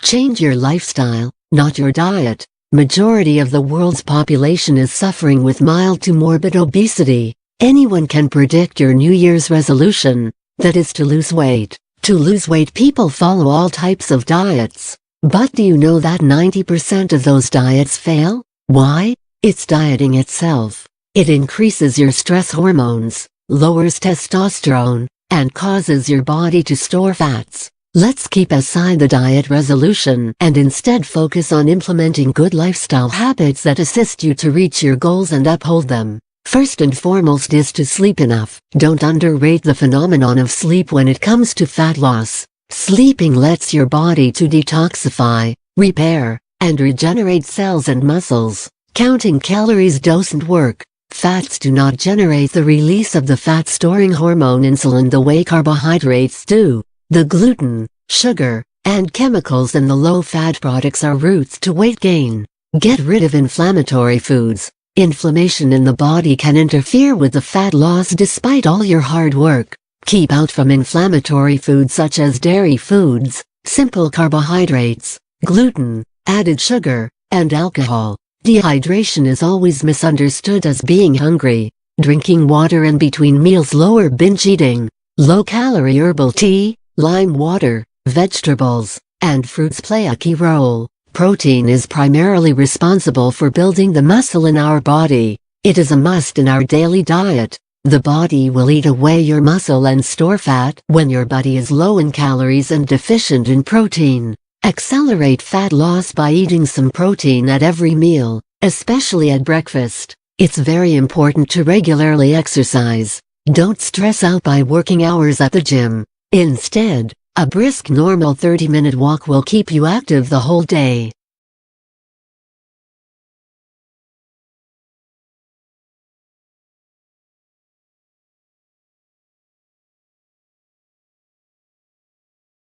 Change your lifestyle, not your diet. Majority of the world's population is suffering with mild to morbid obesity. Anyone can predict your New Year's resolution, that is to lose weight. To lose weight, people follow all types of diets. But do you know that 90% of those diets fail? Why? It's dieting itself. It increases your stress hormones, lowers testosterone, and causes your body to store fats. Let's keep aside the diet resolution and instead focus on implementing good lifestyle habits that assist you to reach your goals and uphold them. First and foremost is to sleep enough. Don't underrate the phenomenon of sleep when it comes to fat loss. Sleeping lets your body to detoxify, repair, and regenerate cells and muscles. Counting calories doesn't work. Fats do not generate the release of the fat-storing hormone insulin the way carbohydrates do. The gluten, sugar, and chemicals in the low-fat products are routes to weight gain. Get rid of inflammatory foods. Inflammation in the body can interfere with the fat loss despite all your hard work. Keep out from inflammatory foods such as dairy foods, simple carbohydrates, gluten, added sugar, and alcohol. Dehydration is always misunderstood as being hungry. Drinking water in between meals lower binge eating. Low-calorie herbal tea, lime water, vegetables, and fruits play a key role. Protein is primarily responsible for building the muscle in our body. It is a must in our daily diet. The body will eat away your muscle and store fat when your body is low in calories and deficient in protein. Accelerate fat loss by eating some protein at every meal, especially at breakfast. It's very important to regularly exercise. Don't stress out by working hours at the gym. Instead, a brisk normal 30-minute walk will keep you active the whole day.